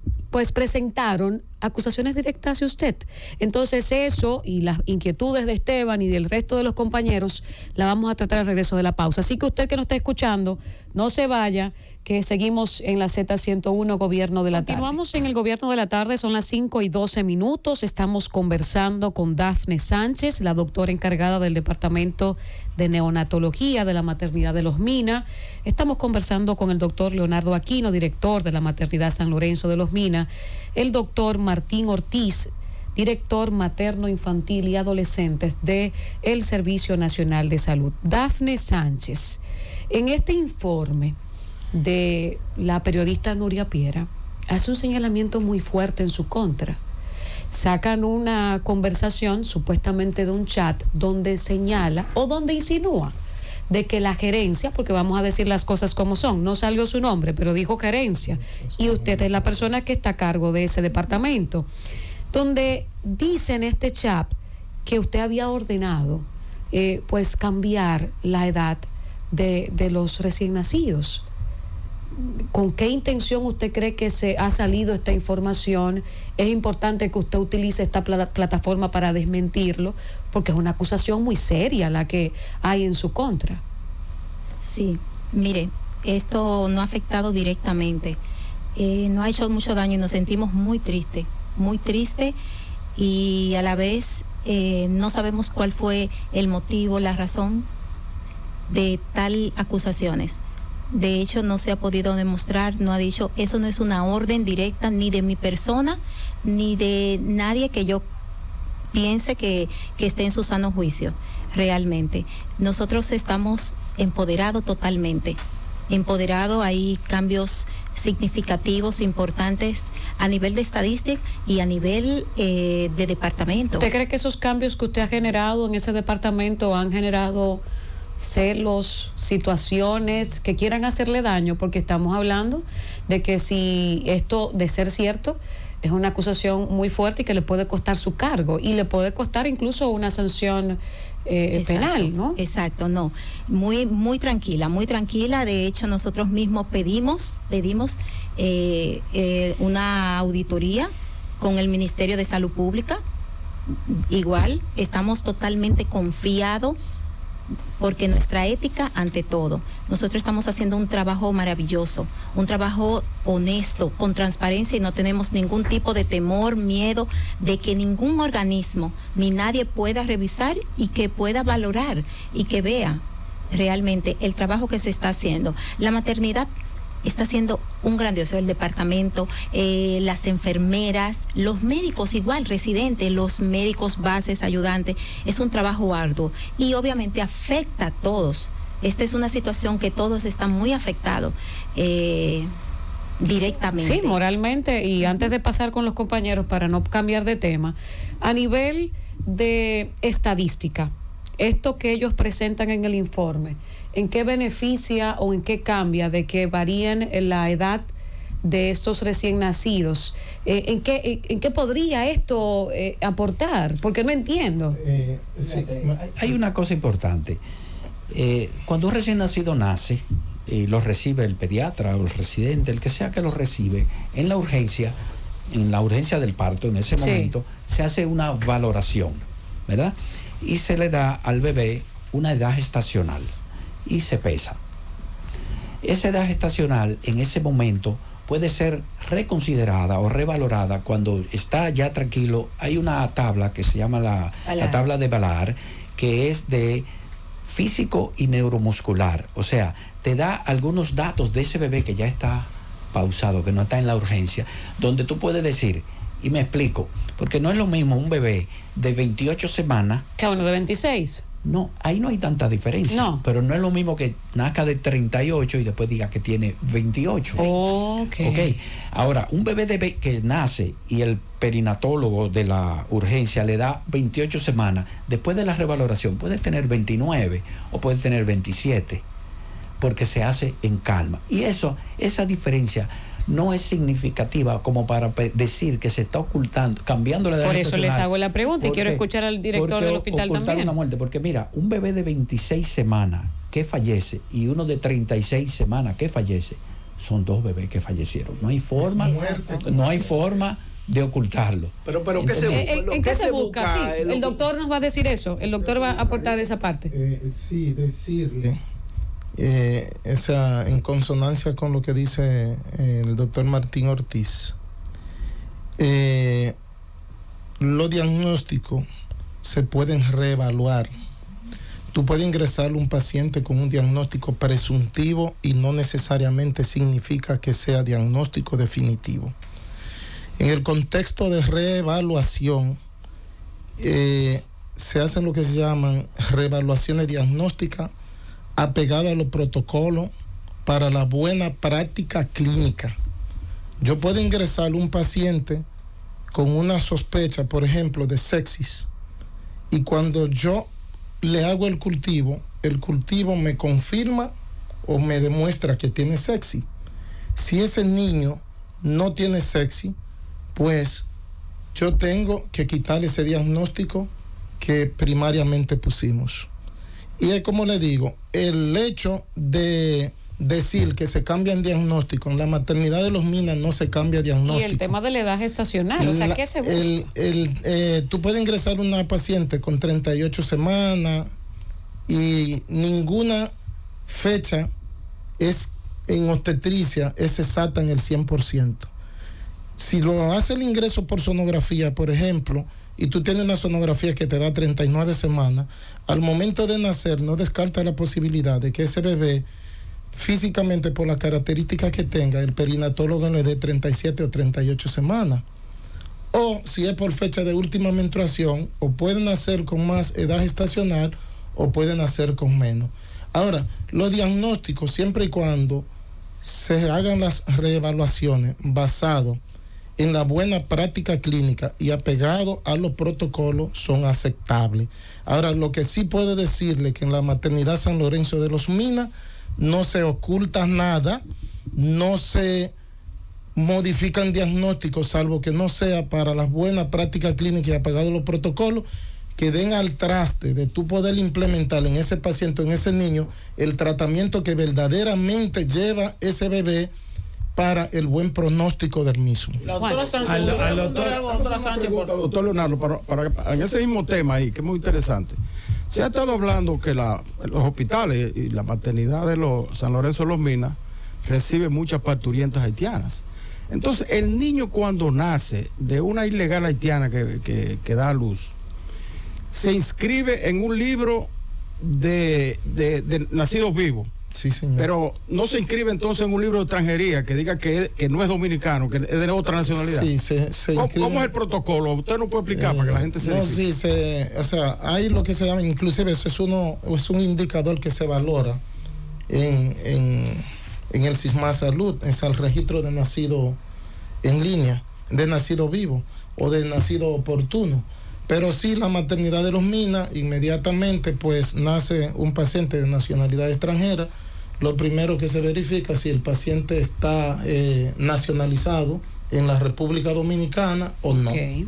[SPEAKER 1] presentaron acusaciones directas hacia usted. Entonces eso y las inquietudes de Esteban y del resto de los compañeros la vamos a tratar al regreso de la pausa. Así que usted que nos está escuchando, no se vaya, que seguimos en la Z101 Gobierno de la Tarde. Continuamos en el Gobierno de la Tarde, son las 5:12. Estamos conversando con Dafne Sánchez, la doctora encargada del Departamento de Neonatología de la Maternidad de los Minas. Estamos conversando con el doctor Leonardo Aquino, director de la Maternidad San Lorenzo de los Minas, el doctor Martín Ortiz, director materno, infantil y adolescentes de el Servicio Nacional de Salud. Dafne Sánchez, en este informe de la periodista Nuria Piera, hace un señalamiento muy fuerte en su contra. Sacan una conversación supuestamente de un chat donde señala o donde insinúa de que la gerencia, porque vamos a decir las cosas como son, no salió su nombre, pero dijo gerencia, y usted es la persona que está a cargo de ese departamento, donde dice en este chat que usted había ordenado cambiar la edad de los recién nacidos. ¿Con qué intención usted cree que se ha salido esta información? Es importante que usted utilice esta plataforma para desmentirlo, porque es una acusación muy seria la que hay en su contra.
[SPEAKER 4] Sí, mire, esto no ha afectado directamente, no ha hecho mucho daño y nos sentimos muy tristes y a la vez no sabemos cuál fue el motivo, la razón de tal acusaciones. De hecho, no se ha podido demostrar, no ha dicho, eso no es una orden directa ni de mi persona, ni de nadie que yo piense que esté en su sano juicio, realmente. Nosotros estamos empoderados totalmente, empoderados, hay cambios significativos, importantes, a nivel de estadística y a nivel de departamento.
[SPEAKER 1] ¿Usted cree que esos cambios que usted ha generado en ese departamento han generado celos, situaciones que quieran hacerle daño? Porque estamos hablando de que si esto de ser cierto es una acusación muy fuerte y que le puede costar su cargo y le puede costar incluso una sanción penal, ¿no?
[SPEAKER 4] Exacto, no, muy tranquila, de hecho nosotros mismos pedimos una auditoría con el Ministerio de Salud Pública, igual estamos totalmente confiados porque nuestra ética ante todo. Nosotros estamos haciendo un trabajo maravilloso, un trabajo honesto, con transparencia y no tenemos ningún tipo de temor, miedo de que ningún organismo ni nadie pueda revisar y que pueda valorar y que vea realmente el trabajo que se está haciendo. La maternidad está haciendo un grandioso, el departamento, las enfermeras, los médicos igual, residentes, los médicos bases, ayudantes, es un trabajo arduo y obviamente afecta a todos. Esta es una situación que todos están muy afectados directamente.
[SPEAKER 1] Sí, moralmente. Y antes de pasar con los compañeros, para no cambiar de tema, a nivel de estadística, esto que ellos presentan en el informe, ¿en qué beneficia o en qué cambia de que varíen la edad de estos recién nacidos? ¿En qué podría esto aportar? Porque no entiendo.
[SPEAKER 2] Sí, hay una cosa importante. Cuando un recién nacido nace, lo recibe el pediatra o el residente, el que sea que lo recibe, en la urgencia del parto, en ese momento, se hace una valoración, ¿verdad? Y se le da al bebé una edad gestacional y se pesa. Esa edad gestacional en ese momento puede ser reconsiderada o revalorada cuando está ya tranquilo. Hay una tabla que se llama la tabla de Valar, que es de físico y neuromuscular. O sea, te da algunos datos de ese bebé que ya está pausado, que no está en la urgencia, donde tú puedes decir, y me explico, porque no es lo mismo un bebé de 28 semanas
[SPEAKER 1] que uno de 26.
[SPEAKER 2] No, ahí no hay tanta diferencia.
[SPEAKER 1] No.
[SPEAKER 2] Pero no es lo mismo que nazca de 38 y después diga que tiene 28.
[SPEAKER 1] Ok.
[SPEAKER 2] Ahora, un bebé que nace y el perinatólogo de la urgencia le da 28 semanas, después de la revaloración puede tener 29 o puede tener 27, porque se hace en calma. Y esa diferencia no es significativa como para decir que se está ocultando, cambiando la edad.
[SPEAKER 1] Por eso les hago la pregunta y quiero escuchar al director del hospital también.
[SPEAKER 2] Una muerte, porque mira, un bebé de 26 semanas que fallece y uno de 36 semanas que fallece, son dos bebés que fallecieron. No hay forma, de ocultarlo.
[SPEAKER 8] Pero ¿qué se busca?
[SPEAKER 1] ¿En qué se busca? Sí, el doctor nos va a decir eso. El doctor va a aportar esa parte.
[SPEAKER 7] Sí, decirle. En consonancia con lo que dice el doctor Martín Ortiz, los diagnósticos se pueden reevaluar. Tú puedes ingresar a un paciente con un diagnóstico presuntivo y no necesariamente significa que sea diagnóstico definitivo. En el contexto de reevaluación, se hacen lo que se llaman reevaluaciones diagnósticas apegado a los protocolos para la buena práctica clínica. Yo puedo ingresar a un paciente con una sospecha, por ejemplo, de sepsis, y cuando yo le hago el cultivo me confirma o me demuestra que tiene sepsis. Si ese niño no tiene sepsis, pues yo tengo que quitar ese diagnóstico que primariamente pusimos. Y es como le digo, el hecho de decir que se cambian diagnósticos, en la maternidad de los Minas no se cambia diagnóstico.
[SPEAKER 1] Y el tema de la edad gestacional, o sea, ¿qué se busca?
[SPEAKER 7] Tú puedes ingresar una paciente con 38 semanas y ninguna fecha en obstetricia es exacta en el 100%. Si lo hace el ingreso por sonografía, por ejemplo, y tú tienes una sonografía que te da 39 semanas, al momento de nacer no descarta la posibilidad de que ese bebé, físicamente por las características que tenga, el perinatólogo le dé 37 o 38 semanas. O si es por fecha de última menstruación, o pueden nacer con más edad gestacional o pueden nacer con menos. Ahora, los diagnósticos, siempre y cuando se hagan las reevaluaciones basados en la buena práctica clínica y apegado a los protocolos, son aceptables. Ahora, lo que sí puedo decirle que en la maternidad San Lorenzo de los Minas no se oculta nada, no se modifican diagnósticos, salvo que no sea para las buenas prácticas clínicas y apegado a los protocolos, que den al traste de tú poder implementar en ese paciente, en ese niño, el tratamiento que verdaderamente lleva ese bebé para el buen pronóstico del mismo.
[SPEAKER 3] La doctora Sánchez,
[SPEAKER 6] doctor Leonardo, en ese mismo tema ahí, que es muy interesante. Se ha estado hablando que los hospitales y la maternidad de los San Lorenzo de los Minas recibe muchas parturientas haitianas. Entonces, el niño cuando nace de una ilegal haitiana que da a luz, se inscribe en un libro de nacidos vivos.
[SPEAKER 7] Sí, señor.
[SPEAKER 6] Pero no se inscribe entonces en un libro de extranjería que diga que no es dominicano, que es de otra nacionalidad.
[SPEAKER 7] Sí, se
[SPEAKER 6] ¿Cómo es el protocolo? Usted no puede explicar para que la gente se edifique.
[SPEAKER 7] No, sí, hay lo que se llama, inclusive eso es un indicador que se valora en el SISMA Salud, es el registro de nacido en línea, de nacido vivo o de nacido oportuno. Pero sí, la maternidad de Los Minas, inmediatamente pues nace un paciente de nacionalidad extranjera. Lo primero que se verifica es si el paciente está nacionalizado en la República Dominicana o no.
[SPEAKER 1] Okay.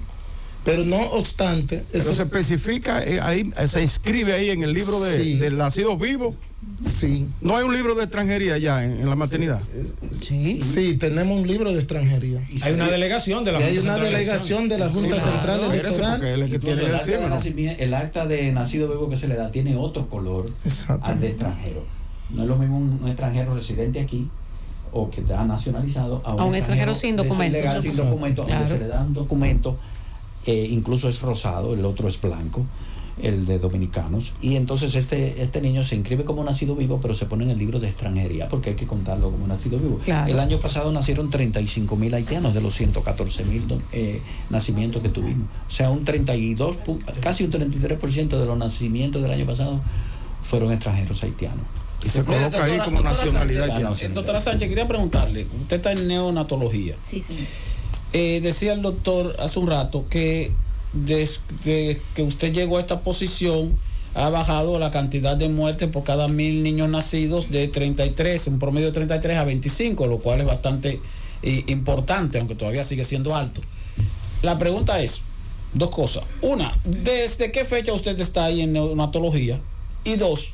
[SPEAKER 7] Pero no obstante...
[SPEAKER 6] Pero se especifica, ahí, se inscribe ahí en el libro del nacido vivo.
[SPEAKER 7] Sí.
[SPEAKER 6] ¿No hay un libro de extranjería ya en la maternidad?
[SPEAKER 1] Sí.
[SPEAKER 7] Sí, tenemos un libro de extranjería.
[SPEAKER 5] Hay una delegación de la
[SPEAKER 7] Y
[SPEAKER 5] Junta
[SPEAKER 7] hay una
[SPEAKER 5] Central de
[SPEAKER 7] delegación de la Junta Central Electoral.
[SPEAKER 6] Porque él es el que tiene que decirme.
[SPEAKER 2] El acta de nacido vivo que se le da tiene otro color al de extranjero. No es lo mismo un extranjero residente aquí o que está nacionalizado
[SPEAKER 1] a un extranjero sin documentos.
[SPEAKER 2] Ilegal, sin documentos,
[SPEAKER 1] Claro.
[SPEAKER 2] aunque se le da un documento, incluso es rosado, el otro es blanco, el de dominicanos. Y entonces este niño se inscribe como nacido vivo, pero se pone en el libro de extranjería porque hay que contarlo como nacido vivo.
[SPEAKER 1] Claro.
[SPEAKER 2] El año pasado nacieron 35,000 haitianos de los 114,000 nacimientos que tuvimos. O sea, casi un 33% de los nacimientos del año pasado fueron extranjeros haitianos.
[SPEAKER 6] Y se coloca ahí como nacionalidad haitiana.
[SPEAKER 3] Doctora Sánchez, quería preguntarle, usted está en neonatología.
[SPEAKER 4] Sí, sí.
[SPEAKER 3] Decía el doctor hace un rato que desde que usted llegó a esta posición ha bajado la cantidad de muertes por cada 1,000 niños nacidos de 33, un promedio de 33 a 25, lo cual es bastante importante, aunque todavía sigue siendo alto. La pregunta es, dos cosas. Una, ¿desde qué fecha usted está ahí en neonatología? Y dos,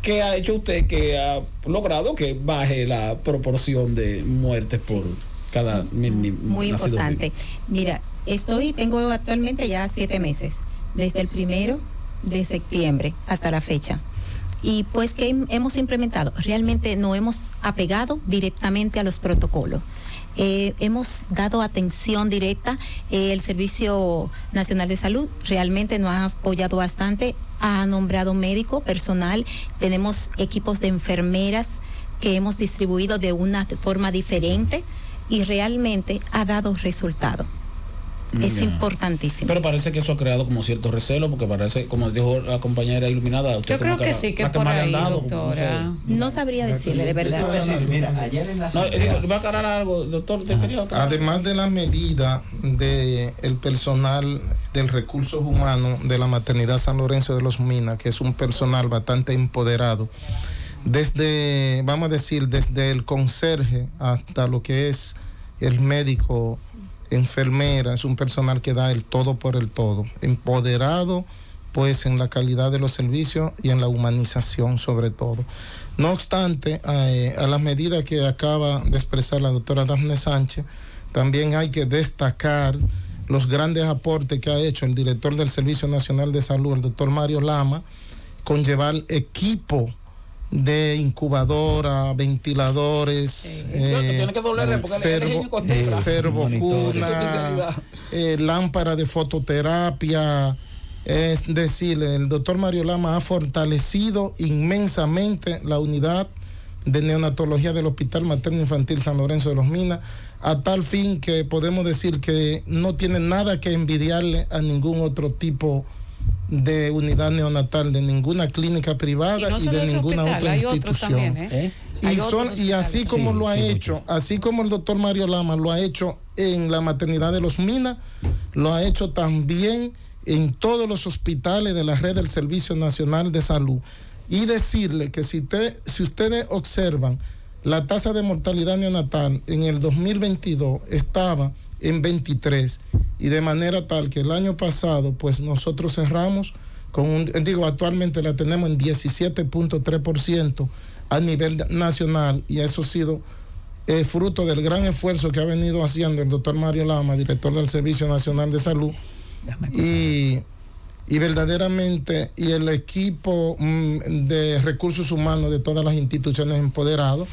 [SPEAKER 3] ¿qué ha hecho usted que ha logrado que baje la proporción de muertes por cada 1,000
[SPEAKER 4] Muy importante. Mira, tengo actualmente ya 7 meses, desde el 1 de septiembre hasta la fecha. Y pues que hemos implementado, realmente no hemos apegado directamente a los protocolos. Hemos dado atención directa, el Servicio Nacional de Salud realmente nos ha apoyado bastante, ha nombrado médico, personal, tenemos equipos de enfermeras que hemos distribuido de una forma diferente y realmente ha dado resultado. Es importantísimo.
[SPEAKER 3] Pero parece que eso ha creado como cierto recelo, porque parece, como dijo la compañera iluminada, usted
[SPEAKER 1] Yo creo que sí, que por ahí, doctora.
[SPEAKER 4] No sabría decirle, de verdad.
[SPEAKER 2] Mira, ayer en la
[SPEAKER 3] ¿va a aclarar algo, doctor?
[SPEAKER 7] Además de la medida del personal del recursos humanos de la maternidad San Lorenzo de los Minas, que es un personal bastante empoderado, desde, vamos a decir, desde el conserje hasta lo que es el médico, enfermera, es un personal que da el todo por el todo, empoderado pues en la calidad de los servicios y en la humanización sobre todo. No obstante, a las medidas que acaba de expresar la doctora Dafne Sánchez, también hay que destacar los grandes aportes que ha hecho el director del Servicio Nacional de Salud, el doctor Mario Lama, con llevar equipo de incubadora, ventiladores, servocuna, lámpara de fototerapia. Es decir, el doctor Mario Lama ha fortalecido inmensamente la unidad de neonatología del Hospital Materno Infantil San Lorenzo de los Minas, a tal fin que podemos decir que no tiene nada que envidiarle a ningún otro tipo de unidad neonatal, de ninguna clínica privada y de ninguna otra institución. Y así como lo ha hecho, así como el doctor Mario Lama lo ha hecho en la maternidad de los Minas, lo ha hecho también en todos los hospitales de la red del Servicio Nacional de Salud. Y decirle que si ustedes observan, la tasa de mortalidad neonatal en el 2022 estaba en 23, y de manera tal que el año pasado pues nosotros cerramos con actualmente la tenemos en 17.3% a nivel nacional, y eso ha sido fruto del gran esfuerzo que ha venido haciendo el doctor Mario Lama, director del Servicio Nacional de Salud, y verdaderamente, y el equipo de recursos humanos de todas las instituciones empoderados,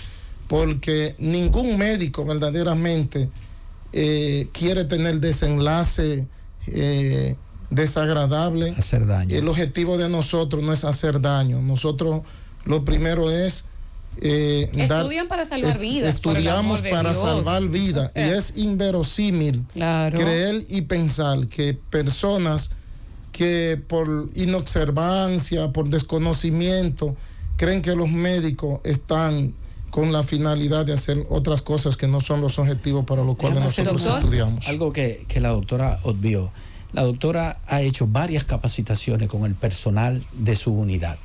[SPEAKER 7] porque ningún médico verdaderamente quiere tener desenlace desagradable.
[SPEAKER 2] Hacer daño.
[SPEAKER 7] El objetivo de nosotros no es hacer daño. Nosotros lo primero es
[SPEAKER 1] estudian para salvar vidas.
[SPEAKER 7] Estudiamos para salvar vidas. Y es inverosímil creer y pensar que personas que por inobservancia, por desconocimiento, creen que los médicos están con la finalidad de hacer otras cosas que no son los objetivos para los cuales nosotros estudiamos.
[SPEAKER 2] Algo que la doctora obvió. La doctora ha hecho varias capacitaciones con el personal de su unidad.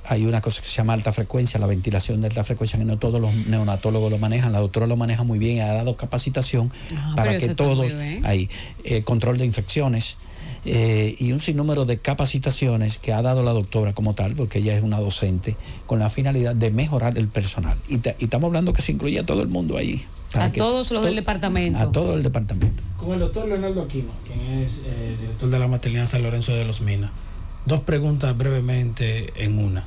[SPEAKER 2] Hay una cosa que se llama alta frecuencia, la ventilación de alta frecuencia, que no todos los neonatólogos lo manejan. La doctora lo maneja muy bien y ha dado capacitación para que todos, hay control de infecciones y un sinnúmero de capacitaciones que ha dado la doctora como tal, porque ella es una docente, con la finalidad de mejorar el personal. Y estamos hablando que se incluye a todo el mundo ahí.
[SPEAKER 1] A todos los del departamento.
[SPEAKER 2] A todo el departamento.
[SPEAKER 5] Con el doctor Leonardo Aquino, quien es director de la maternidad San Lorenzo de los Minas. 2 preguntas brevemente en una.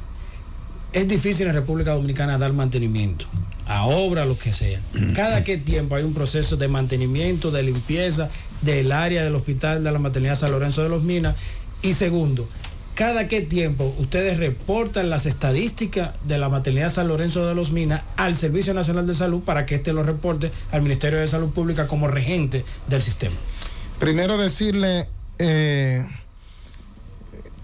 [SPEAKER 5] Es difícil en República Dominicana dar mantenimiento a obra, lo que sea. ¿Cada qué tiempo hay un proceso de mantenimiento, de limpieza del área del hospital de la maternidad San Lorenzo de los Minas? Y segundo, ¿cada qué tiempo ustedes reportan las estadísticas de la maternidad San Lorenzo de los Minas al Servicio Nacional de Salud para que éste lo reporte al Ministerio de Salud Pública como regente del sistema?
[SPEAKER 7] Primero decirle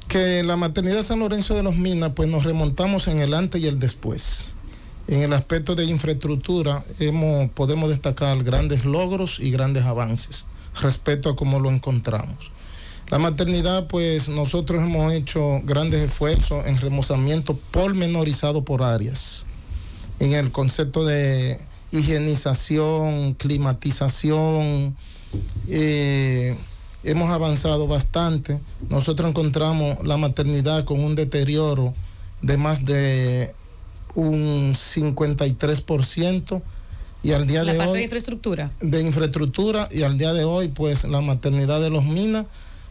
[SPEAKER 7] que la maternidad San Lorenzo de los Minas, pues nos remontamos en el antes y el después. En el aspecto de infraestructura podemos destacar grandes logros y grandes avances respecto a cómo lo encontramos. La maternidad, pues nosotros hemos hecho grandes esfuerzos en remozamiento pormenorizado por áreas, en el concepto de higienización, climatización. Hemos avanzado bastante. Nosotros encontramos la maternidad con un deterioro de más de un 53%, y al día de hoy... ¿La parte de infraestructura? De infraestructura, y al día de hoy, pues la maternidad de los Minas,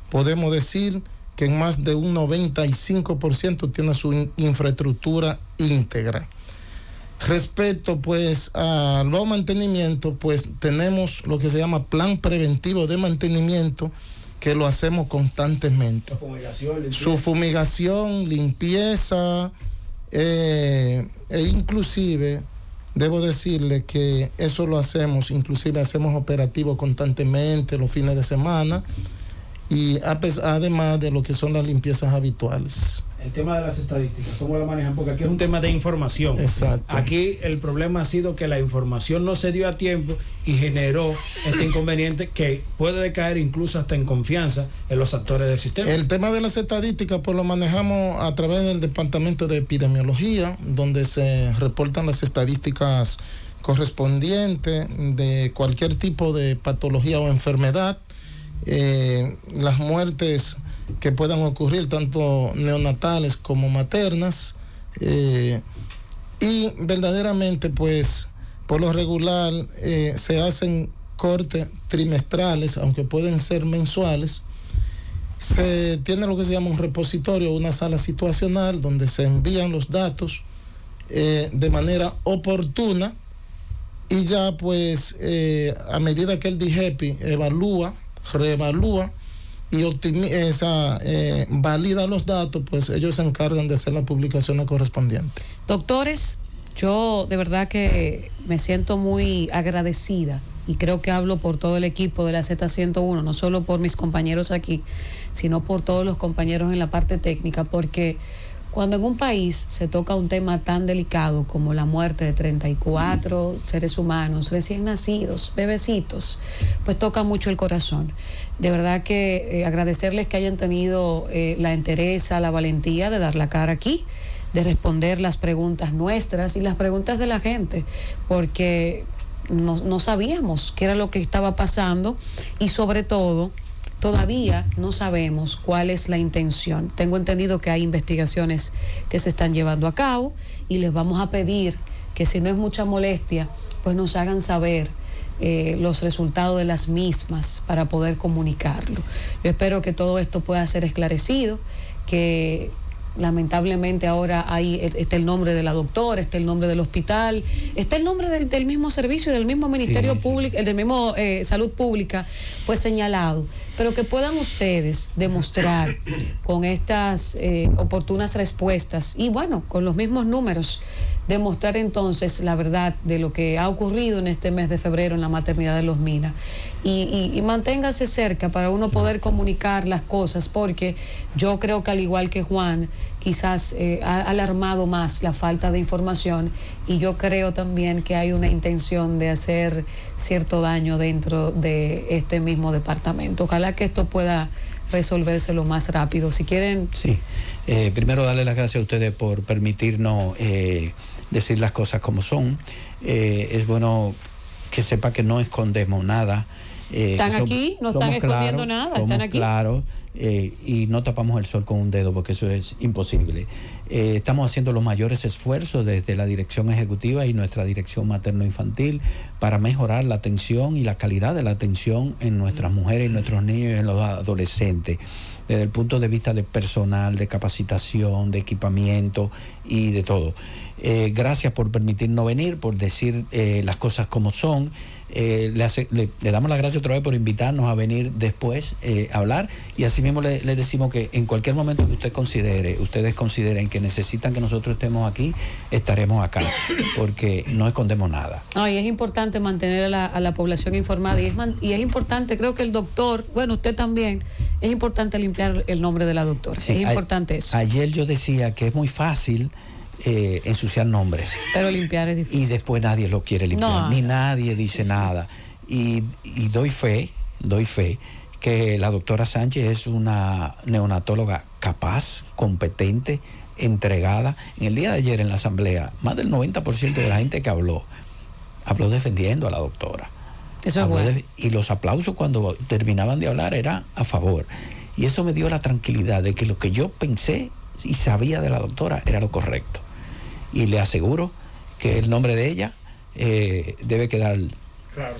[SPEAKER 7] podemos decir que en más de un 95% tiene su infraestructura íntegra. Respecto pues a los mantenimientos, pues tenemos lo que se llama plan preventivo de mantenimiento, que lo hacemos constantemente. Su fumigación, limpieza, e inclusive debo decirle que eso lo hacemos, inclusive hacemos operativos constantemente los fines de semana, y además de lo que son las limpiezas habituales.
[SPEAKER 5] El tema de las estadísticas, ¿cómo lo manejan? Porque aquí es un tema de información.
[SPEAKER 7] Exacto.
[SPEAKER 5] Aquí el problema ha sido que la información no se dio a tiempo y generó este inconveniente que puede decaer incluso hasta en confianza en los actores del sistema.
[SPEAKER 7] El tema de las estadísticas pues lo manejamos a través del Departamento de Epidemiología, donde se reportan las estadísticas correspondientes de cualquier tipo de patología o enfermedad, las muertes que puedan ocurrir, tanto neonatales como maternas, y verdaderamente pues por lo regular se hacen cortes trimestrales, aunque pueden ser mensuales. Se tiene lo que se llama un repositorio, una sala situacional, donde se envían los datos de manera oportuna, y ya pues a medida que el DIGEPI reevalúa y valida los datos, pues ellos se encargan de hacer las publicaciones correspondientes.
[SPEAKER 1] Doctores, yo de verdad que me siento muy agradecida, y creo que hablo por todo el equipo de la Z101, no solo por mis compañeros aquí, sino por todos los compañeros en la parte técnica, porque cuando en un país se toca un tema tan delicado como la muerte de 34 seres humanos recién nacidos, bebecitos, pues toca mucho el corazón. De verdad que agradecerles que hayan tenido la entereza, la valentía de dar la cara aquí, de responder las preguntas nuestras y las preguntas de la gente, porque no sabíamos qué era lo que estaba pasando, y sobre todo todavía no sabemos cuál es la intención. Tengo entendido que hay investigaciones que se están llevando a cabo, y les vamos a pedir que, si no es mucha molestia, pues nos hagan saber los resultados de las mismas para poder comunicarlo. Yo espero que todo esto pueda ser esclarecido, que lamentablemente ahora está el nombre de la doctora, está el nombre del hospital, está el nombre del mismo servicio y del mismo Ministerio Público, del mismo Salud Pública, pues señalado, pero que puedan ustedes demostrar con estas oportunas respuestas, y bueno, con los mismos números demostrar entonces la verdad de lo que ha ocurrido en este mes de febrero en la maternidad de Los Minas. Y manténgase cerca para uno poder comunicar las cosas, porque yo creo que al igual que Juan, quizás ha alarmado más la falta de información, y yo creo también que hay una intención de hacer cierto daño dentro de este mismo departamento. Ojalá que esto pueda resolverse lo más rápido. Si quieren...
[SPEAKER 2] Sí, primero darle las gracias a ustedes por permitirnos decir las cosas como son. Es bueno que sepa que no escondemos nada.
[SPEAKER 1] Están aquí, no están escondiendo nada, están aquí.
[SPEAKER 2] Claro, y no tapamos el sol con un dedo, porque eso es imposible. Estamos haciendo los mayores esfuerzos desde la dirección ejecutiva y nuestra dirección materno-infantil para mejorar la atención y la calidad de la atención en nuestras mujeres y nuestros niños y en los adolescentes, desde el punto de vista de personal, de capacitación, de equipamiento y de todo. Gracias por permitirnos venir, por decir las cosas como son. Le damos las gracias otra vez por invitarnos a venir después a hablar, y así mismo le decimos que en cualquier momento que ustedes consideren que necesitan que nosotros estemos aquí, estaremos acá, porque no escondemos nada.
[SPEAKER 1] No, y es importante mantener a la población informada, y es importante, creo que el doctor, bueno, usted también, es importante limpiar el nombre de la doctora. Sí, es importante eso.
[SPEAKER 2] Ayer yo decía que es muy fácil ensuciar nombres,
[SPEAKER 1] pero limpiar es difícil,
[SPEAKER 2] y después nadie lo quiere limpiar, ni nadie dice nada, y doy fe que la doctora Sánchez es una neonatóloga capaz, competente, entregada. En el día de ayer en la asamblea, más del 90% de la gente que habló defendiendo a la doctora.
[SPEAKER 1] Eso es bueno.
[SPEAKER 2] Y los aplausos cuando terminaban de hablar era a favor, y eso me dio la tranquilidad de que lo que yo pensé y sabía de la doctora era lo correcto. Y le aseguro que el nombre de ella debe quedar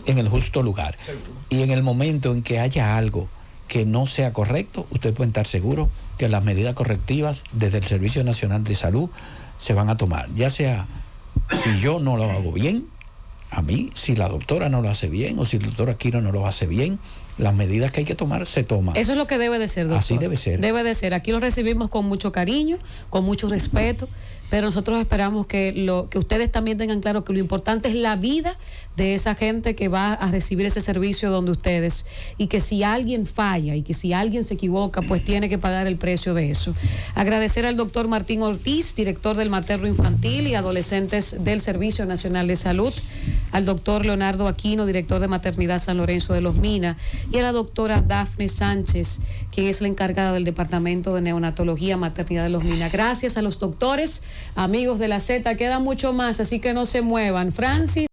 [SPEAKER 2] en el justo lugar. Seguro. Y en el momento en que haya algo que no sea correcto, usted puede estar seguro que las medidas correctivas desde el Servicio Nacional de Salud se van a tomar. Ya sea si yo no lo hago bien, a mí, si la doctora no lo hace bien, o si el doctor Aquino no lo hace bien, las medidas que hay que tomar se toman.
[SPEAKER 1] Eso es lo que debe de ser, doctor.
[SPEAKER 2] Así debe ser.
[SPEAKER 1] Debe de ser. Aquí lo recibimos con mucho cariño, con mucho respeto, pero nosotros esperamos que ustedes también tengan claro que lo importante es la vida de esa gente que va a recibir ese servicio donde ustedes, y que si alguien falla y que si alguien se equivoca, pues tiene que pagar el precio de eso. Agradecer al doctor Martín Ortiz, director del Materno Infantil y Adolescentes del Servicio Nacional de Salud, al doctor Leonardo Aquino, director de Maternidad San Lorenzo de Los Minas, y a la doctora Dafne Sánchez, quien es la encargada del Departamento de Neonatología Maternidad de Los Minas. Gracias a los doctores, amigos de la Z, queda mucho más, así que no se muevan. Francis.